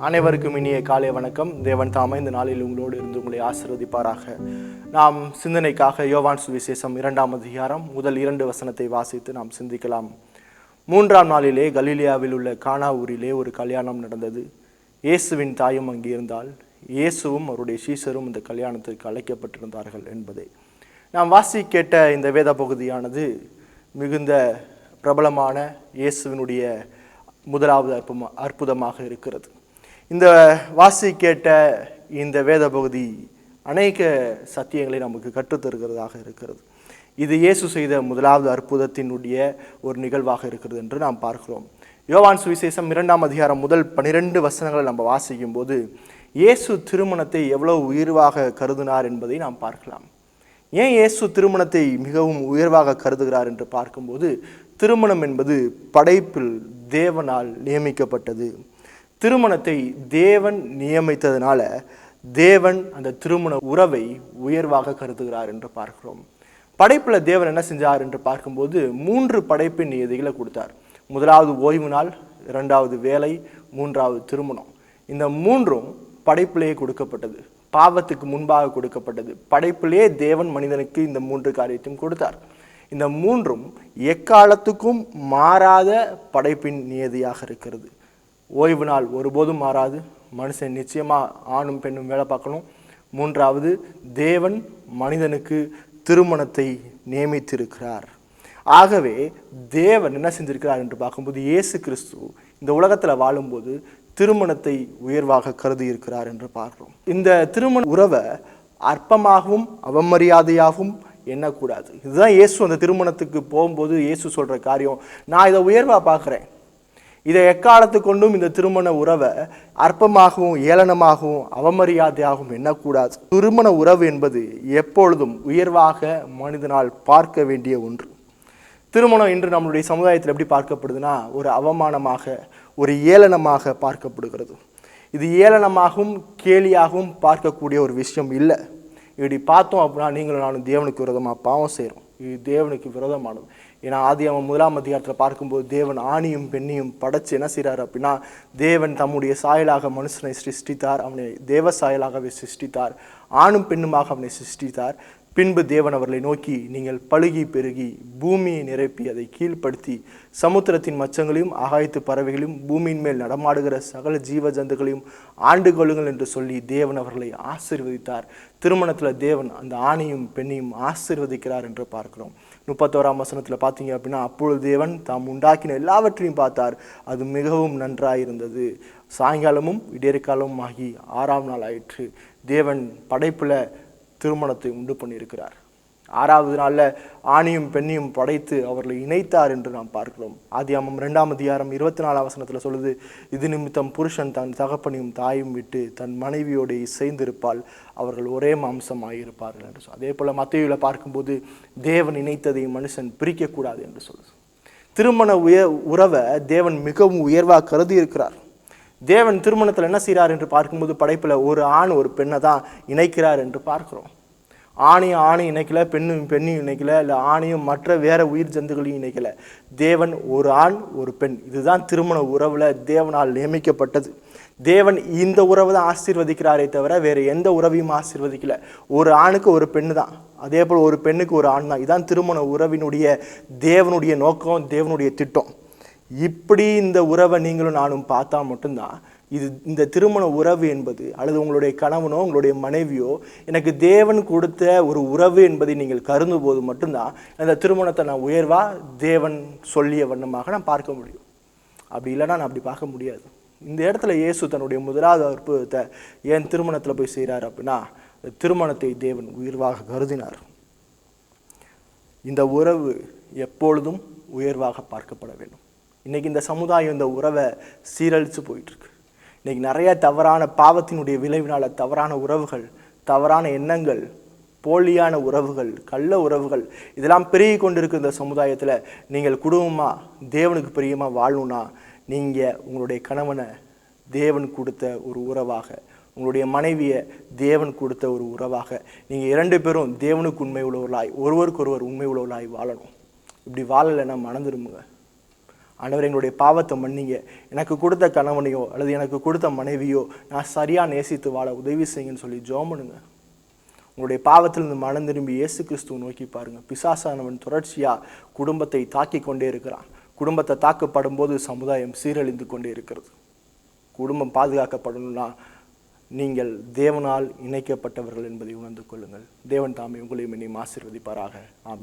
அனைவருக்கும் இனிய காலை வணக்கம். தேவன் தாமே இந்த நாளில் உங்களோடு இருந்து உங்களை ஆசீர்வதிப்பாராக. நாம் சிந்தனைக்காக யோவான் சுவிசேஷம் 2ஆம் அதிகாரம் முதல் 2 வசனத்தை வாசித்து நாம் சிந்திக்கலாம். 3ஆம் நாளிலே கலிலேயாவில் உள்ள கானா ஊரிலே ஒரு கல்யாணம் நடந்தது. இயேசுவின் தாயும் அங்கே இருந்தால், இயேசுவும் அவருடைய சீஷரும் இந்த கல்யாணத்திற்கு அழைக்கப்பட்டிருந்தார்கள் என்பதை நாம் கேட்ட இந்த வேத பகுதியானது மிகுந்த பிரபலமான இயேசுவினுடைய முதலாவது அற்புதமாக இருக்கிறது. இந்த கேட்ட இந்த வேத பகுதி அநேக சத்தியங்களை நமக்கு கற்றுத்தருகிறதாக இருக்கிறது. இது இயேசு செய்த முதலாவது அற்புதத்தினுடைய ஒரு நிகழ்வாக இருக்கிறது என்று நாம் பார்க்கிறோம். யோவான் சுவிசேஷம் 2ஆம் அதிகாரம் முதல் 12 வசனங்களை நம்ம வாசிக்கும் போது இயேசு திருமணத்தை எவ்வளவு உயர்வாக கருதினார் என்பதை நாம் பார்க்கலாம். ஏன் இயேசு திருமணத்தை மிகவும் உயர்வாக கருதுகிறார் என்று பார்க்கும்போது, திருமணம் என்பது படைப்பில் தேவனால் நியமிக்கப்பட்டது. திருமணத்தை தேவன் நியமித்ததுனால தேவன் அந்த திருமண உறவை உயர்வாக கருதுகிறார் என்று பார்க்கிறோம். படைப்புல தேவன் என்ன செஞ்சார் என்று பார்க்கும்போது 3 படைப்பின் நியதிகளை கொடுத்தார். முதலாவது ஓய்வு நாள், 2வது வேலை, 3வது திருமணம். இந்த 3ம் படைப்பிலேயே கொடுக்கப்பட்டது, பாவத்துக்கு முன்பாக கொடுக்கப்பட்டது. படைப்பிலே தேவன் மனிதனுக்கு இந்த 3 காரியத்தையும் கொடுத்தார். இந்த 3ம் எக்காலத்துக்கும் மாறாத படைப்பின் நியதியாக இருக்கிறது. ஓய்வு நாள் ஒருபோதும் மாறாது. மனுஷன் நிச்சயமா ஆணும் பெண்ணும் வேலை பார்க்கணும். 3வது, தேவன் மனிதனுக்கு திருமணத்தை நியமித்திருக்கிறார். ஆகவே தேவன் என்ன செஞ்சிருக்கிறார் என்று பார்க்கும்போது, இயேசு கிறிஸ்து இந்த உலகத்தில் வாழும்போது திருமணத்தை உயர்வாக கருதி இருக்கிறார் என்று பார்க்கிறோம். இந்த திருமண உறவை அற்பமாகவும் அவமரியாதையாகவும் எண்ணக்கூடாது. இதுதான் இயேசு அந்த திருமணத்துக்கு போகும்போது இயேசு சொல்ற காரியம். நான் இதை உயர்வா பார்க்கிறேன். இதை எக்காலத்து கொண்டும் இந்த திருமண உறவை அற்பமாகவும் ஏளனமாகவும் அவமரியாதையாகவும் எண்ணக்கூடாது. திருமண உறவு என்பது எப்பொழுதும் உயர்வாக மனிதனால் பார்க்க வேண்டிய ஒன்று. திருமணம் இன்று நம்மளுடைய சமுதாயத்தில் எப்படி பார்க்கப்படுதுன்னா, ஒரு அவமானமாக, ஒரு ஏளனமாக பார்க்கப்படுகிறது. இது ஏளனமாகவும் கேலியாகவும் பார்க்கக்கூடிய ஒரு விஷயம் இல்லை. இப்படி பார்த்தோம் அப்படின்னா நீங்களும் நானும் தேவனுக்கு விரோதமாக பாவம் செய்கிறோம். இது தேவனுக்கு விரோதமானது. ஏன்னா ஆதியாகமம் 1ஆம் அதிகாரத்தில் பார்க்கும்போது தேவன் ஆணியும் பெண்ணையும் படைச்சு என்ன செய்கிறார் அப்படின்னா, தேவன் தம்முடைய சாயலாக மனுஷனை சிருஷ்டித்தார், அவனை தேவ சாயலாகவே சிருஷ்டித்தார், ஆணும் பெண்ணுமாக அவனை சிருஷ்டித்தார். பின்பு தேவன் அவர்களை நோக்கி, நீங்கள் பலுகி பெருகி பூமியை நிரப்பி அதை கீழ்ப்படுத்தி சமுத்திரத்தின் மச்சங்களையும் ஆகாயத்து பறவைகளையும் பூமியின் மேல் நடமாடுகிற சகல ஜீவ ஜந்துகளையும் ஆண்டு கொள்ளுங்கள் என்று சொல்லி தேவன் அவர்களை ஆசீர்வதித்தார். திருமணத்தில் தேவன் அந்த ஆணையும் பெண்ணையும் ஆசீர்வதிக்கிறார் என்று பார்க்கிறோம். 31ஆம் வசனத்தில் பார்த்தீங்க அப்படின்னா, அப்பொழுது தேவன் தாம் உண்டாக்கின எல்லாவற்றையும் பார்த்தார், அது மிகவும் நன்றாயிருந்தது. சாயங்காலமும் விடியற்காலமும் ஆகி 6ஆம் நாள் ஆயிற்று. தேவன் படைப்பில் திருமணத்தை உண்டு பண்ணியிருக்கிறார். 6வது நாளில் ஆணையும் பெண்ணையும் படைத்து அவர்களை இணைத்தார் என்று நாம் பார்க்கிறோம். ஆதியாகமம் 2ஆம் அதிகாரம் 24ஆம் வசனத்தில் சொல்லுது, இது நிமித்தம் புருஷன் தன் தகப்பனையும் தாயும் விட்டு தன் மனைவியோடு இசைந்திருப்பால் அவர்கள் ஒரே மாம்சமாயிருப்பார்கள் என்று சொல்லுது. அதே போல் மத்தேயுவில் பார்க்கும்போது தேவன் இணைத்ததை மனுஷன் பிரிக்கக்கூடாது என்று சொல்லுது. திருமண உறவை தேவன் மிகவும் உயர்வாக கருதி இருக்கிறார். தேவன் திருமணத்தில் என்ன செய்கிறார் என்று பார்க்கும்போது, படைப்பில் ஒரு ஆண் ஒரு பெண்ணை தான் இணைக்கிறார் என்று பார்க்கிறோம். ஆணையும் இணைக்கல, பெண்ணையும் இணைக்கல, இல்லை ஆணையும் மற்ற வேற உயிர் ஜந்துகளையும் இணைக்கல. தேவன் ஒரு ஆண் ஒரு பெண், இதுதான் திருமண உறவுல தேவனால் நியமிக்கப்பட்டது. தேவன் இந்த உறவை தான் ஆசீர்வதிக்கிறாரே தவிர வேற எந்த உறவையும் ஆசீர்வதிக்கல. ஒரு ஆணுக்கு ஒரு பெண்ணு தான், அதே போல் ஒரு பெண்ணுக்கு ஒரு ஆண் தான். இதுதான் திருமண உறவினுடைய தேவனுடைய நோக்கம், தேவனுடைய திட்டம். இப்படி இந்த உறவை நீங்களும் நானும் பார்த்தா மட்டும்தான் இந்த திருமண உறவு என்பது, அல்லது உங்களுடைய கணவனோ உங்களுடைய மனைவியோ எனக்கு தேவன் கொடுத்த ஒரு உறவு என்பதை நீங்கள் கருது போது மட்டும்தான் அந்த திருமணத்தை நான் உயர்வா தேவன் சொல்லிய வண்ணமாக நான் பார்க்க முடியும். அப்படி இல்லைன்னா நான் அப்படி பார்க்க முடியாது. இந்த இடத்துல இயேசு தன்னுடைய முதலாவது அற்புதத்தை ஏன் திருமணத்தில் போய் செய்கிறார் அப்படின்னா, திருமணத்தை தேவன் உயர்வாக கருதினார். இந்த உறவு எப்பொழுதும் உயர்வாக பார்க்கப்பட வேண்டும். இன்னைக்கு இந்த சமுதாயம் இந்த உறவை சீரழித்து போயிட்டு இருக்கு. இன்னைக்கு நிறைய தவறான பாவத்தினுடைய விளைவினால தவறான உறவுகள், தவறான எண்ணங்கள், போலியான உறவுகள், கள்ள உறவுகள் இதெல்லாம் பெருகி கொண்டிருக்கிற இந்த சமுதாயத்தில் நீங்கள் குடும்பமாக தேவனுக்கு பிரியமாக வாழணும்னா, நீங்கள் உங்களுடைய கணவனை தேவன் கொடுத்த ஒரு உறவாக, உங்களுடைய மனைவியை தேவன் கொடுத்த ஒரு உறவாக, நீங்கள் 2 பேரும் தேவனுக்கு உண்மை உள்ளவர்களாய், ஒருவருக்கு ஒருவர் உண்மை உள்ளவர்களாய் வாழணும். இப்படி வாழலைன்னா மறந்துடுமுங்க. ஆண்டவர் எங்களுடைய பாவத்தை மன்னிங்க, எனக்கு கொடுத்த கணவனையோ அல்லது எனக்கு கொடுத்த மனைவியோ நான் சரியாக நேசித்து வாழ உதவி செய்யுங்கன்னு சொல்லி ஜெபம் பண்ணுங்க. உங்களுடைய பாவத்திலிருந்து மனம் திரும்பி இயேசு கிறிஸ்துவை நோக்கி பாருங்க. பிசாசானவன் தொடர்ச்சியாக குடும்பத்தை தாக்கி கொண்டே இருக்கிறான். குடும்பத்தை தாக்கப்படும் போது சமுதாயம் சீரழிந்து கொண்டே இருக்கிறது. குடும்பம் பாதுகாக்கப்படணும்னா நீங்கள் தேவனால் இணைக்கப்பட்டவர்கள் என்பதை உணர்ந்து கொள்ளுங்கள். தேவன் தாமே உங்களையும் என்னையும் ஆசீர்வதிப்பாராக. ஆமென்.